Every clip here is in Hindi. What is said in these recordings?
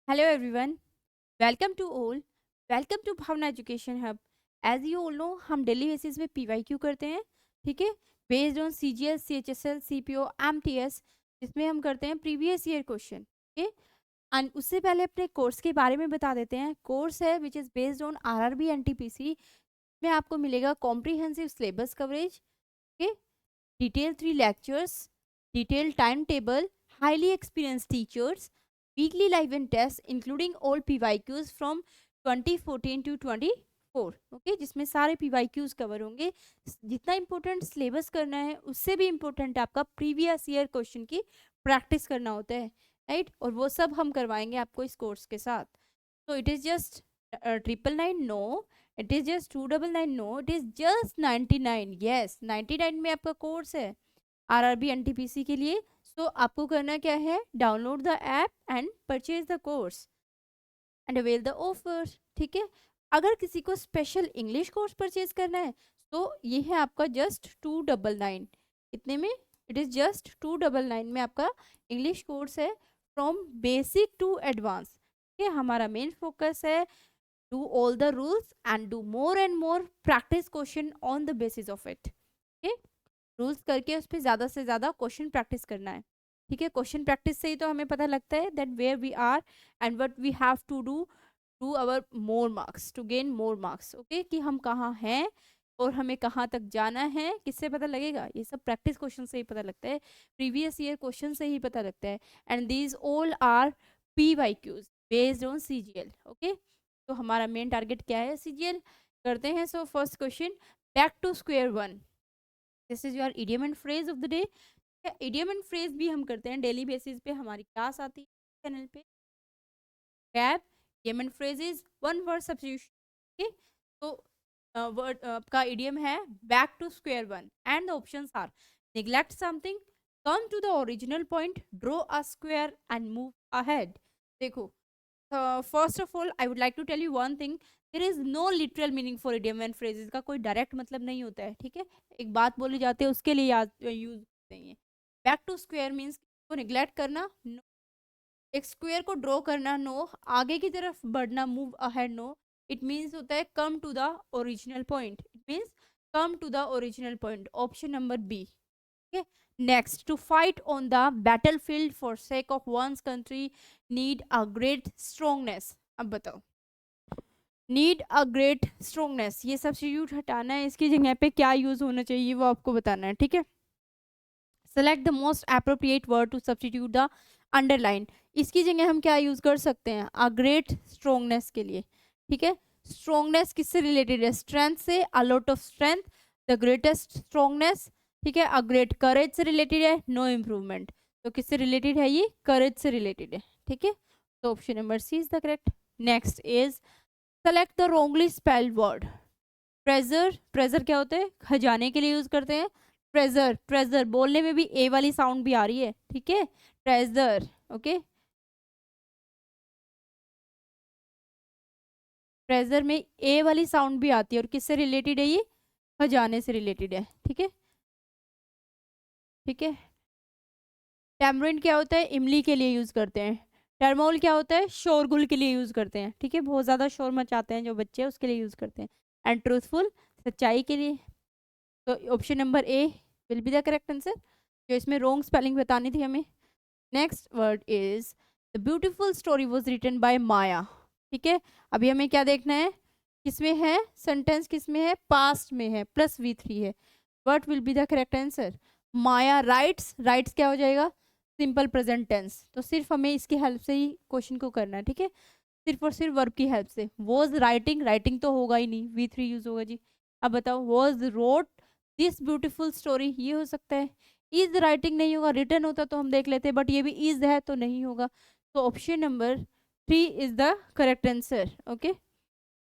Hello everyone, welcome to all. Welcome to Bhavna education hub. As you all know हम डेली बेसिस पे PYQ करते हैं. ठीक है, based on CGS, CHSL, CPO, MTS, जिसमें हम करते हैं previous year question. Okay, and उससे पहले अपने कोर्स के बारे में बता देते हैं. कोर्स है which is based on RRB NTPC. में आपको मिलेगा comprehensive syllabus coverage. Okay, detail 3 lectures, detail time table, highly experienced teachers, weekly live and tests including all PYQs from 2014 to 24. Okay, जिसमें सारे PYQs कवर होंगे. जितना इम्पोर्टेंट सिलेबस करना है उससे भी इम्पोर्टेंट आपका प्रीवियस ईयर क्वेश्चन की प्रैक्टिस करना होता है, राइट. और वो सब हम करवाएंगे आपको इस कोर्स के साथ. तो it is just 999, no. It is just 299, no. It is just 99. Yes, 99 में आपका कोर्स है RRB NTPC के लिए. सो आपको करना क्या है, download the app and purchase the course and avail the offer. ठीक है, अगर किसी को स्पेशल इंग्लिश कोर्स परचेज करना है तो ये है आपका जस्ट 299. इतने में इट इज़ जस्ट 299 में आपका इंग्लिश कोर्स है फ्रॉम बेसिक टू एडवांस. ठीक है, हमारा मेन फोकस है do all the rules and do more and more practice question on the basis of it. Rules करके उस पर ज़्यादा से ज़्यादा क्वेश्चन प्रैक्टिस करना है. ठीक है, क्वेश्चन प्रैक्टिस से ही तो हमें पता लगता है that where we are and what we have to do to our more marks, to gain more marks. Okay, कि हम कहाँ हैं और हमें कहाँ तक जाना है. किससे पता लगेगा? ये सब प्रैक्टिस क्वेश्चन से ही पता लगता है, प्रीवियस ईयर क्वेश्चन से ही पता लगता है. And these all are PYQs based on CGL. Okay, तो हमारा मेन टारगेट क्या है? CGL करते हैं. So first question, back to square one. This is your idiom and phrase of the day. Idiom and phrase भी हम करते हैं डेली बेसिस पे, हमारी क्लास आती है चैनल पे. कैब idiom and phrase is one word substitution. Okay, तो वर्ड आपका इडियम है back to square one and the options are neglect something, come to the original point, draw a square and move ahead. देखो, first of all I would like to tell you one thing. There is no literal meaning for idiom and phrases का कोई डायरेक्ट मतलब नहीं होता है. ठीक है, एक बात बोली जाती है उसके लिए याद यूज होते हैं. बैक टू स्क्वायर मीन्स को निगलेक्ट करना, नो. एक स्क्वायर को ड्रॉ करना, नो. आगे की तरफ बढ़ना, move ahead, no. It means होता है come to the original point. It means come to the original point. Option number B. Okay. Next, to fight on the battlefield for sake of one's country need a great strongness. अब बताओ, नीड अ ग्रेट स्ट्रोंगनेस, ये सब्स्टिट्यूट हटाना है, इसकी जगह पे क्या यूज होना चाहिए वो आपको बताना है. ठीक है, select the most appropriate word to substitute the underline. इसकी जगह हम क्या यूज कर सकते हैं? अ ग्रेट स्ट्रोंगनेस के लिए. ठीक है, स्ट्रोंगनेस किससे रिलेटेड है? स्ट्रेंथ से. A lot of strength, the greatest strongness. ठीक है, अ ग्रेट करेज से रिलेटेड है, नो इम्प्रूवमेंट. तो किससे रिलेटेड है? ये करेज से रिलेटेड है. ठीक है, तो option number C is the correct. Next is select the wrongly spelled word. Pleasure, pleasure क्या होता है? खजाने के लिए यूज करते हैं. प्रेजर, प्रेजर बोलने में भी ए वाली साउंड भी आ रही है. ठीक है, प्रेजर. ओके, प्रेजर में ए वाली साउंड भी आती है. और किससे रिलेटेड है ये? खजाने से रिलेटेड है. ठीक है, ठीक है. टैमरिंड क्या होता है? इमली के लिए यूज करते हैं. टर्मोल क्या होता है? शोरगुल के लिए यूज करते हैं. ठीक है, बहुत ज्यादा शोर मचाते हैं जो बच्चे, उसके लिए यूज करते हैं. एंड ट्रूथफुल, सच्चाई के लिए. तो option number A will be the correct answer, जो इसमें रॉन्ग स्पेलिंग बतानी थी हमें. Next word is the beautiful story was written by Maya. ठीक है, अभी हमें क्या देखना है? किसमें है सेंटेंस? किसमें है? पास्ट में है, प्लस V3 है. What will be the correct answer? Maya writes. Writes क्या हो जाएगा? Simple present tense. तो सिर्फ हमें इसकी हेल्प से ही क्वेश्चन को करना है. ठीक है, सिर्फ और सिर्फ वर्ब की हेल्प से. वॉज राइटिंग, राइटिंग तो होगा ही नहीं, V3 यूज होगा जी. अब बताओ, was wrote this beautiful story, ये हो सकता है. इज राइटिंग नहीं होगा, रिटर्न होता तो हम देख लेते, बट ये भी इज है तो नहीं होगा. तो option number 3 is the correct answer. Okay,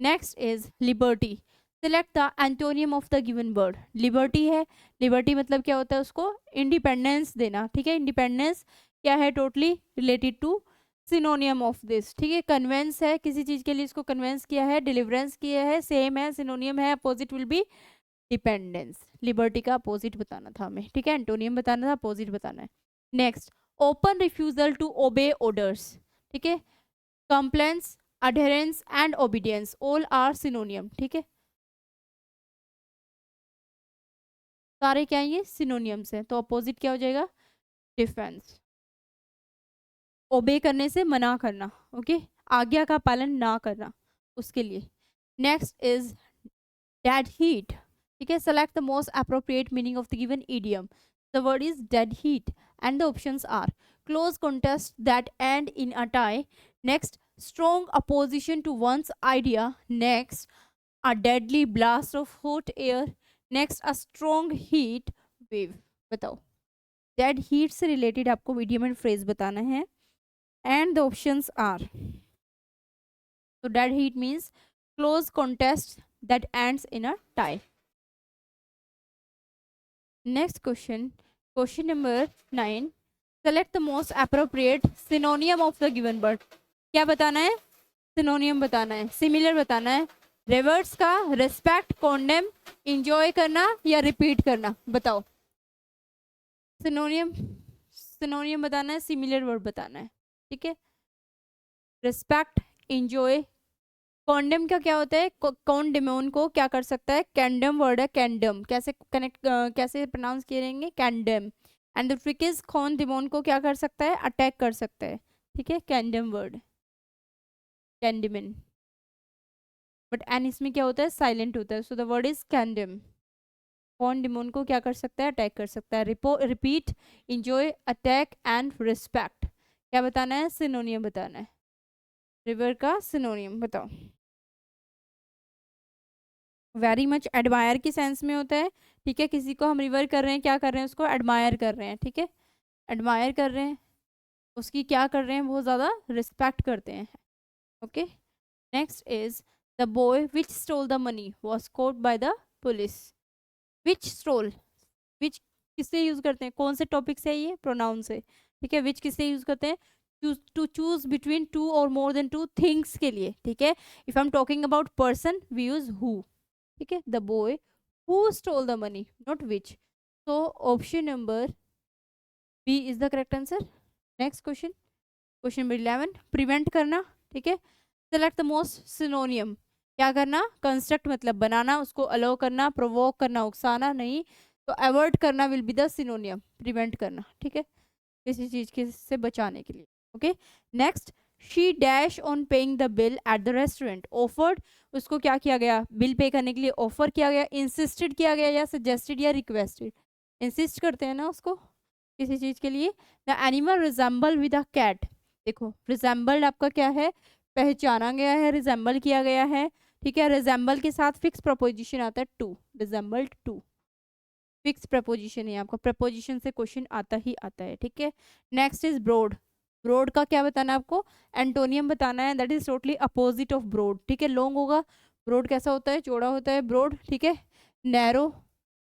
next is liberty. Select the antonym of the given word. Liberty है, लिबर्टी मतलब क्या होता है? उसको इंडिपेंडेंस देना. ठीक है, इंडिपेंडेंस क्या है? Totally related to synonym of this. ठीक है, कन्वेंस है किसी चीज के लिए, इसको कन्वेंस किया है, डिलीवरेंस किया है, सेम है, सिनोनियम है. Opposite will be dependence. Liberty का अपोजिट बताना था हमें. ठीक है, एंटोनियम बताना था, अपोजिट बताना है. Next, open refusal to obey orders. ठीक है, compliance, adherence and obedience all are synonym, ठीक है, सारे क्या है ये सिनोनियम्स हैं। तो अपोजिट क्या हो जाएगा, डिफेंस, ओबे करने से मना करना, ओके, आज्ञा का पालन ना करना, उसके लिए। नेक्स्ट इज डेड हीट, ठीक है, select the most appropriate meaning of the given idiom. The word is dead heat and the options are close contest that end in a tie, next strong opposition to one's idea, next a deadly blast of hot air, next a strong heat wave। बताओ, डेड हीट से रिलेटेड आपको मीडियम एंड फ्रेज बताना है एंड द ऑप्शंस आर, तो dead heat means close contest that ends in a tie. Next question, question number 9, select the most appropriate सिनोनियम of the given word. क्या बताना है, सिनोनियम बताना है, सिमिलर बताना है। रिवर्स का रिस्पेक्ट, कॉन्डेम, इंजॉय करना या रिपीट करना, बताओ। सिनोनियम, सिनोनियम बताना है, सिमिलर वर्ड बताना है, ठीक है। रिस्पेक्ट, इंजॉय, कॉन्डेम का क्या होता है, कॉन्डेमोन को क्या कर सकता है, कैंडम वर्ड है, कैंडम कैसे कनेक्ट कैसे प्रोनाउंस करेंगे, कैंडम। एंड द ट्रिक इज कॉन्डेमोन को क्या कर सकता है, अटैक कर सकता है, ठीक है, कैंडम वर्ड, कैंडमिन, बट एन इसमें क्या होता है, साइलेंट होता है, सो द वर्ड इज कैंडम। कॉन्डेमोन को क्या कर सकता है, अटैक कर सकता है। Repeat, enjoy, attack and respect, क्या बताना है, सिनोनियम बताना है। रिवर का सिनोनियम बताओ। वेरी मच एडमायर की सेंस में होता है, ठीक है, किसी को हम रिवर कर रहे हैं, क्या कर रहे हैं, उसको एडमायर कर रहे हैं, ठीक है, एडमायर कर रहे हैं, उसकी क्या कर रहे हैं, बहुत ज़्यादा रिस्पेक्ट करते हैं, okay. Next is the boy which stole the money was caught by the police. Which stole, which किससे यूज करते हैं, कौन से टॉपिक से है ये, प्रोनाउन से, ठीक है। विच किससे यूज करते हैं, टू चूज बिटवीन टू और मोर देन टू थिंग्स के लिए, ठीक है। If I am talking about person we use who, ठीक है, the boy who stole the money, not which. तो option number B is the correct answer. Next question, question number 11, prevent करना, ठीक है, सेलेक्ट द मोस्ट सिनोनियम। क्या करना, कंस्ट्रक्ट मतलब बनाना, उसको अलाउ करना, प्रोवोक करना, उकसाना नहीं, तो अवॉइड करना विल बी द सिनोनियम, प्रिवेंट करना, ठीक है, किसी चीज के से बचाने के लिए, okay. Next, she dash on paying the bill at the restaurant, offered, उसको क्या किया गया, बिल पे करने के लिए ऑफर किया गया, इंसिस्टेड किया गया या सजेस्टेड या रिक्वेस्टेड, इंसिस्ट करते हैं ना उसको किसी चीज के लिए। The animal resemble with a cat, देखो रिजेंबल्ड आपका क्या है, पहचाना गया है, रिजेंबल किया गया है, ठीक है। रिजेंबल के साथ फिक्स प्रपोजिशन आता है to, resembled to, fix preposition है आपका, प्रपोजिशन से क्वेश्चन आता ही आता है, ठीक है। नेक्स्ट इज ब्रॉड, ब्रॉड का क्या बताना है आपको, एंटोनियम बताना है, that is totally opposite of broad, ठीक है। लॉन्ग होगा, ब्रॉड कैसा होता है, चौड़ा होता है ब्रॉड, ठीक है। नैरो,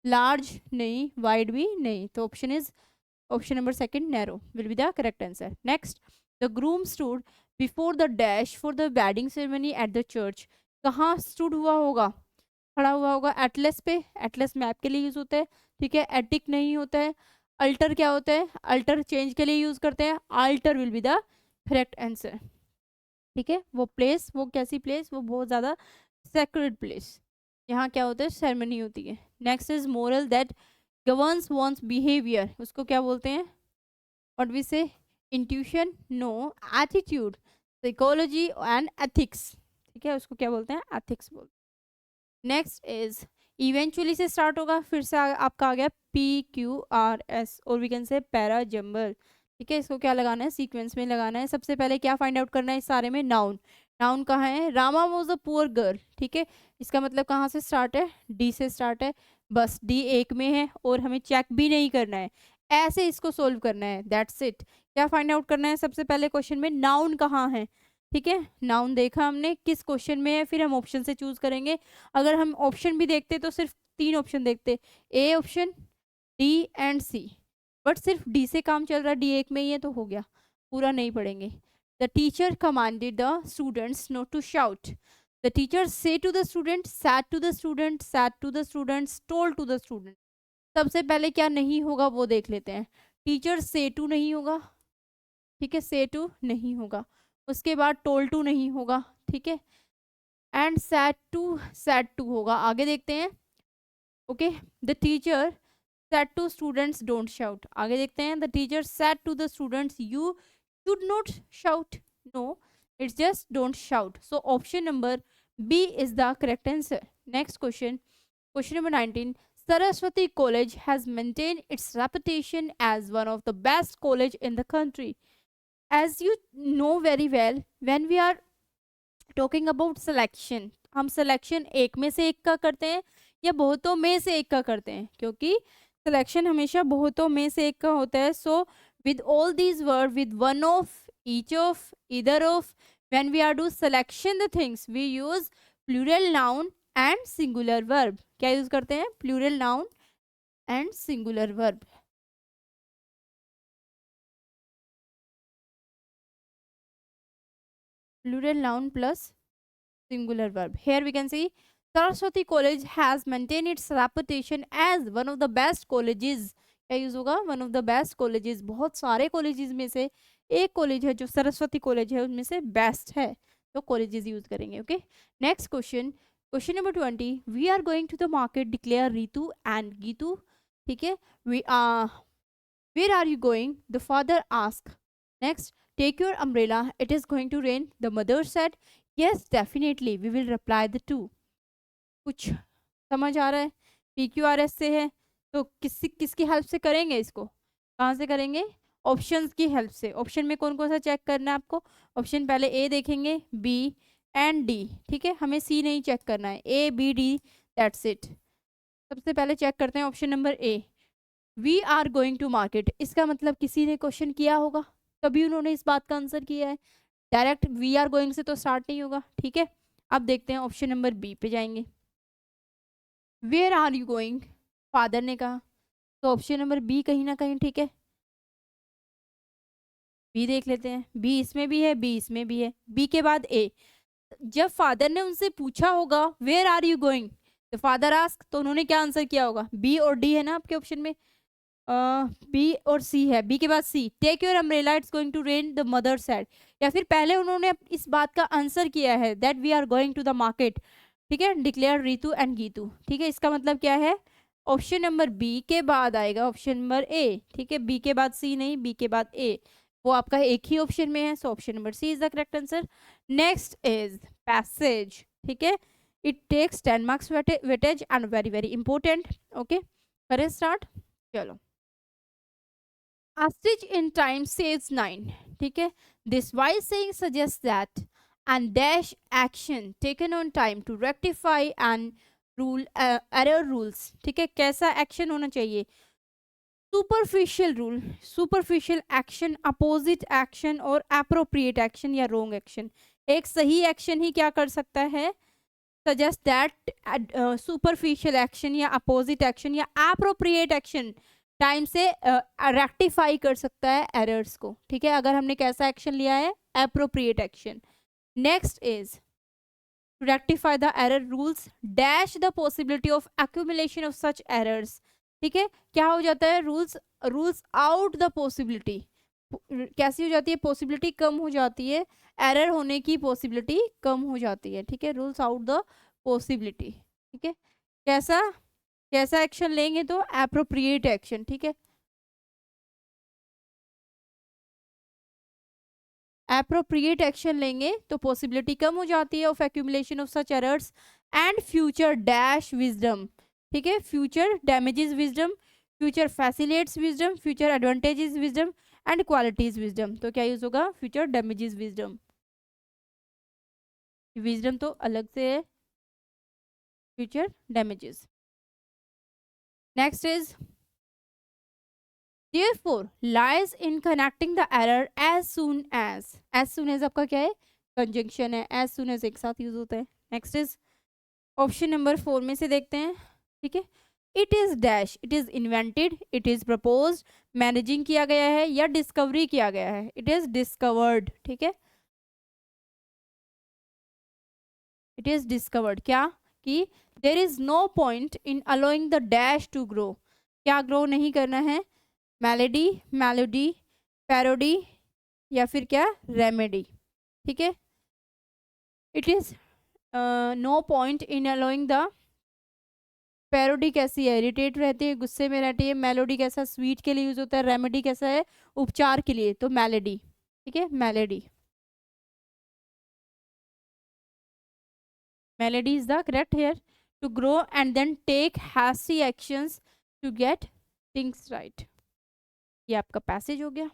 लार्ज नहीं, वाइड भी नहीं, तो option is option number second, narrow will be the correct answer. Next, the groom stood before the dash for the wedding ceremony at the church, कहाँ स्टूड हुआ होगा, खड़ा हुआ होगा, एटलस पे, एटलस मैप के लिए यूज होता है, ठीक है। एटिक नहीं होता है। अल्टर क्या होता है, अल्टर चेंज के लिए यूज करते हैं, alter will be the correct answer, ठीक है। वो प्लेस, वो कैसी प्लेस, वो बहुत ज़्यादा सेक्रेड प्लेस, यहाँ क्या होता है, सेरेमनी होती है। Next is moral that governs one's behaviour, उसको क्या बोलते हैं, what we say, intuition, no, attitude, psychology and ethics, ठीक है, उसको क्या बोलते हैं, एथिक्स बोलते हैं। नेक्स्ट इज इवेंचुअली से स्टार्ट होगा, फिर से आपका आ गया PQRS और we can say para jumble, ठीक है। इसको क्या लगाना है, सीक्वेंस में लगाना है। सबसे पहले क्या फाइंड आउट करना है इस सारे में, नाउन, नाउन कहाँ है, Rama was a poor girl, ठीक है। इसका मतलब कहाँ से स्टार्ट है, डी से स्टार्ट है, बस डी एक में है और हमें चेक भी नहीं करना है, ऐसे इसको सोल्व करना है, दैट्स इट। क्या फाइंड आउट करना है, सबसे पहले क्वेश्चन में नाउन कहाँ है, ठीक है। नाउन देखा हमने किस क्वेश्चन में है, फिर हम ऑप्शन से चूज करेंगे। अगर हम ऑप्शन भी देखते तो सिर्फ 3 ऑप्शन देखते, A option, D and C, but सिर्फ डी से काम चल रहा है, डी एक में ही है तो हो गया, पूरा नहीं पढ़ेंगे। The teacher commanded the students not to shout, the teacher से to the student, said to the student, said to the students, told to the student. सबसे पहले क्या नहीं होगा वो देख लेते हैं, टीचर से टू नहीं होगा, ठीक है, से टू नहीं होगा, उसके बाद टोल्ड टू नहीं होगा, ठीक है, एंड सैड टू होगा। आगे देखते हैं। Okay, the teacher said to students don't shout। आगे देखते हैं। The teacher said to the students you should not shout। No, it's just don't shout। So option number B is the correct answer। Next question, question number 19। Saraswati College has maintained its reputation as one of the best college in the country। As you know very well, when we are talking about selection, हम selection एक में से एक का करते हैं या बहुतों में से एक का करते हैं, क्योंकि सिलेक्शन हमेशा बहुतों में से एक का होता है। So with all these word, with one of, each of, either of, when we are do selection the things we use plural noun and singular verb. क्या यूज करते हैं? Plural noun and singular verb. Plural noun plus singular verb। Here we can see Saraswati College has maintained its reputation as one of the best colleges। क्या यूज होगा? one of the best colleges। बहुत सारे कॉलेजेस में से एक कॉलेज है जो सरस्वती कॉलेज है, उनमें से बेस्ट है, तो कॉलेजेस यूज करेंगे। Okay, next question, question number 20। We are going to the market declare Ritu and Geetu. ठीक है, we are, where are you going? The father ask. Next, take your umbrella, it is going to rain, the mother said. Yes, definitely, we will reply the two। कुछ समझ आ रहा है? PQRS से है तो किसकी हेल्प से करेंगे इसको? कहाँ से करेंगे? ऑप्शंस की हेल्प से। ऑप्शन में कौन कौन सा चेक करना है आपको? ऑप्शन पहले ए देखेंगे, बी एंड डी। ठीक है, हमें सी नहीं चेक करना है, A B D, that's it. सबसे पहले चेक करते हैं option number A, we are going to market. इसका मतलब किसी ने क्वेश्चन किया होगा, तभी उन्होंने इस बात का आंसर किया है। डायरेक्ट वी आर गोइंग से तो स्टार्ट नहीं होगा। ठीक है, अब देखते हैं ऑप्शन नंबर बी पे जाएंगे। Where are you going, father ने कहा, तो ऑप्शन नंबर बी कहीं ना कहीं ठीक है। बी देख लेते हैं, बी इसमें भी है, बी इसमें भी है, बी के बाद ए। जब फादर ने उनसे पूछा होगा वेयर आर यू गोइंग, तो फादर आस्क, तो उन्होंने क्या आंसर किया होगा? बी और डी है ना आपके ऑप्शन में, बी और सी है। बी के बाद C, take your umbrella, it's going to rain, the mother said. या फिर पहले उन्होंने इस बात का आंसर किया है that we are going to the market. ठीक है, डिक्लेयर रीतू एंड गीतू। ठीक है, इसका मतलब क्या है? ऑप्शन नंबर बी के बाद आएगा ऑप्शन नंबर ए। ठीक है, बी के बाद सी नहीं, बी के बाद ए, वो आपका एक ही ऑप्शन में है। So option number C is the correct answer. Next is passage. ठीक है, it takes 10 marks weightage and very very important. Okay, करें स्टार्ट। चलो, A stitch in time saves 9। ठीक है, this wise saying suggests that and dash action taken on time to rectify and rule error rules। ठीक है, कैसा एक्शन होना चाहिए? Superficial rule, superficial action, opposite action और अप्रोप्रिएट एक्शन या रोंग एक्शन। एक सही एक्शन ही क्या कर सकता है? सजेस्ट दैट सुपरफिशियल एक्शन या अपोजिट एक्शन या अप्रोप्रिएट एक्शन टाइम से रेक्टिफाई कर सकता है एरर्स को। ठीक है, अगर हमने कैसा एक्शन लिया है? Appropriate action. Next is to rectify the error rules dash the possibility of accumulation of such errors. ठीक है, क्या हो जाता है? Rules out the possibility. कैसी हो जाती है? पॉसिबिलिटी कम हो जाती है, एरर होने की पॉसिबिलिटी कम हो जाती है। ठीक है, रूल्स आउट द पॉसिबिलिटी। ठीक है, कैसा कैसा एक्शन लेंगे? तो एप्रोप्रिएट एक्शन। ठीक है, एप्रोप्रिएट एक्शन लेंगे तो पॉसिबिलिटी कम हो जाती है of accumulation of such errors and future dash wisdom. ठीक है, future damages wisdom, future facilitates wisdom, future advantages wisdom and qualities wisdom. तो क्या यूज होगा? Future damages wisdom. विजडम तो अलग से है, future damages. Next is therefore lies in connecting the error as soon as आपका क्या है? कंजंक्शन है, as soon as एक साथ यूज होता है। नेक्स्ट इज ऑप्शन नंबर 4 में से देखते हैं। ठीक है, it is dash, it is invented, it is proposed, managing किया गया है या डिस्कवरी किया गया है? It is discovered. ठीक है, इट इज डिस्कवर्ड। क्या? कि there is no point in allowing the dash to grow. क्या ग्रो नहीं करना है? मेलोडी, पैरोडी या फिर क्या? रेमेडी। ठीक है, it is no point in allowing the, parody कैसी है, इरिटेट रहती है, गुस्से में रहती है, मेलोडी कैसा, स्वीट के लिए यूज होता है, रेमेडी कैसा है, उपचार के लिए, तो मेलेडी, ठीक है, malady, malady is the correct here, to grow and then take hasty actions to get things right, ये आपका पैसेज हो गया,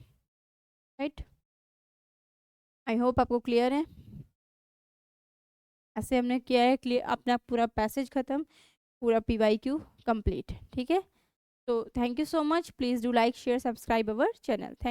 राइट, आई होप आपको क्लियर है, ऐसे हमने किया है क्लियर, अपना पूरा पैसेज खत्म, पूरा PYQ कंप्लीट, ठीक है, तो thank you so much, please do like share subscribe our channel, thank